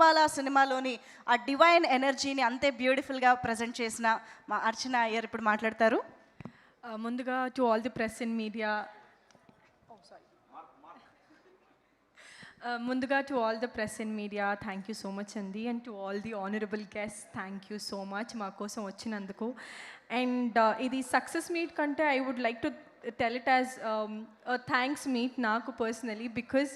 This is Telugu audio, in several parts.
శంబాలా సినిమాలోని ఆ డివైన్ ఎనర్జీని అంతే బ్యూటిఫుల్గా ప్రజెంట్ చేసిన మా అర్చన అయ్యర్ ఇప్పుడు మాట్లాడతారు. ముందుగా to all the press and media, ముందుగా to all the press and media thank you so much అండి. And to all the honourable guest thank you so much మా కోసం వచ్చినందుకు. అండ్ ఇది సక్సెస్ మీట్ కంటే I would like to tell it as thanks meet నాకు పర్సనలీ, బికాజ్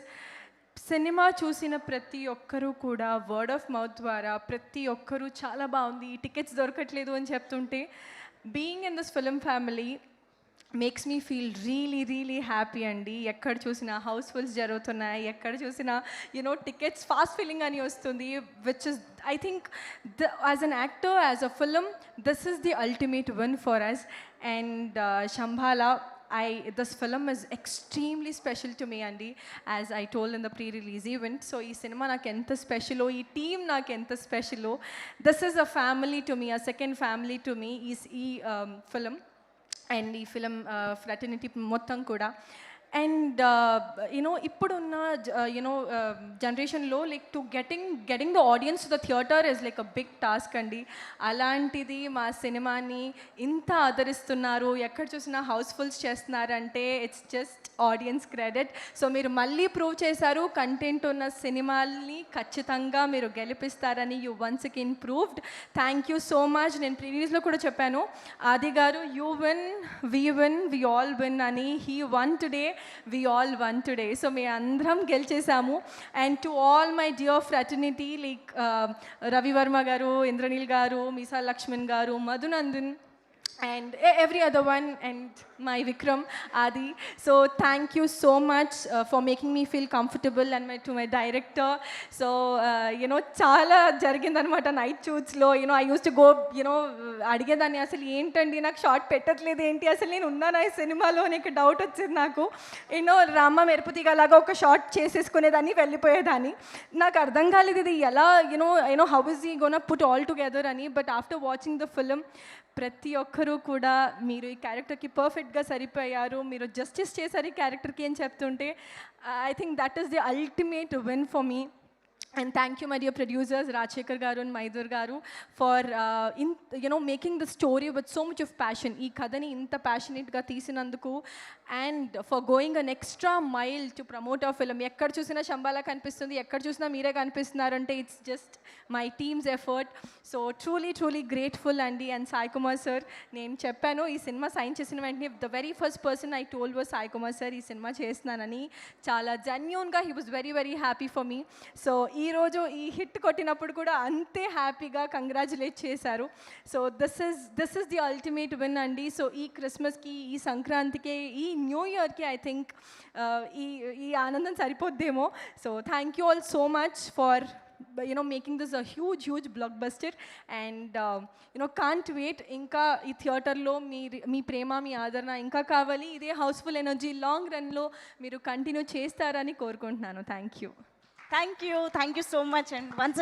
సినిమా చూసిన ప్రతి ఒక్కరూ కూడా వర్డ్ ఆఫ్ మౌత్ ద్వారా ప్రతి ఒక్కరూ చాలా బాగుంది, టికెట్స్ దొరకట్లేదు అని చెప్తుంటే being in this film family makes me feel really happy అండి. ఎక్కడ చూసినా హౌస్ఫుల్స్ జరుగుతున్నాయి, ఎక్కడ చూసినా యునో టికెట్స్ ఫాస్ట్ ఫిల్లింగ్ అని వస్తుంది, which is I think as an actor, as a film, this is the ultimate win for us. And Shambhala, this film is extremely special to me andi, as I told in the pre-release event. So ee cinema నాకు ఎంత స్పెషలో, ఈ టీమ్ నాకు ఎంత స్పెషలో, this is a family to me, a second family to me is ఈ film అండ్ ఈ ఫిలిం ఫ్రాటర్నిటీ మొత్తం కూడా. అండ్ యూనో ఇప్పుడున్న యూనో జనరేషన్లో like to getting the audience to the theatre is like a big task అండి. అలాంటిది మా సినిమాని ఇంత ఆదరిస్తున్నారు, ఎక్కడ చూసినా హౌస్ఫుల్స్ చేస్తున్నారంటే it's just audience credit. So మీరు మళ్ళీ ప్రూవ్ చేశారు, కంటెంట్ ఉన్న సినిమాల్ని ఖచ్చితంగా మీరు గెలిపిస్తారని you once again proved. Thank you so much. నేను ప్రీవియస్లో కూడా చెప్పాను, ఆది గారు you win, we all win అని. He won today, we all won today. So me andram gelchesamu. And to all my dear fraternity like Ravi Verma garu, Indranil garu, Misa Lakshman garu, Madhunandan and every other one, and my Vikram, Adi. So thank you so much for making me feel comfortable, and to my director. So you know chaala jarigindannamata night shoots lo, you know I used to go, you know అడిగేదాన్ని అసలు ఏంటండి నాకు షార్ట్ పెట్టట్లేదు ఏంటి, అసలు నేను ఉన్నాను ఈ సినిమాలో నీకు డౌట్ వచ్చింది నాకు. యూనో రామ మెరుపుతీగలాగా ఒక షార్ట్ చేసేసుకునేదాన్ని, వెళ్ళిపోయేదాన్ని. నాకు అర్థం కాలేదు ఇది ఎలా, యూనో హౌ ఇస్ ఈ గోనా పుట్ ఆల్ టుగెదర్ అని. But after watching the film ప్రతి ఒక్కరూ కూడా మీరు ఈ క్యారెక్టర్కి పర్ఫెక్ట్గా సరిపోయారు, మీరు జస్టిస్ చేశారు ఈ క్యారెక్టర్కి అని చెప్తుంటే I think that is the ultimate win for me. And thank you my dear producers Rajshekhar garu and Maidhur garu for making the story with so much of passion. Ee kadani inta passionate ga teesinanduku and for going an extra mile to promote our film. Ekkada chusina Shambhala kanipistundi, ekkada chusina meere kanipistunarante it's just my team's effort. So truly grateful andi. And Sai Kumar sir, nenu cheppanu ee cinema sign chesina ventane the very first person I told was Sai Kumar sir ee cinema chestunanani. Chaala genuine ga he was very happy for me. So ఈరోజు ఈ హిట్ కొట్టినప్పుడు కూడా అంతే హ్యాపీగా కంగ్రాచులేట్ చేశారు. So this is the ultimate win అండి. సో ఈ క్రిస్మస్కి, ఈ సంక్రాంతికి, ఈ న్యూ ఇయర్కి ఐ థింక్ ఈ ఆనందం సరిపోద్దేమో. So thank you all so much for making this a huge blockbuster. And can't wait. ఇంకా ఈ థియేటర్లో మీ ప్రేమ, మీ ఆదరణ ఇంకా కావాలి. ఇదే హౌస్ఫుల్ ఎనర్జీ లాంగ్ రన్లో మీరు కంటిన్యూ చేస్తారని కోరుకుంటున్నాను. Thank you so much. And once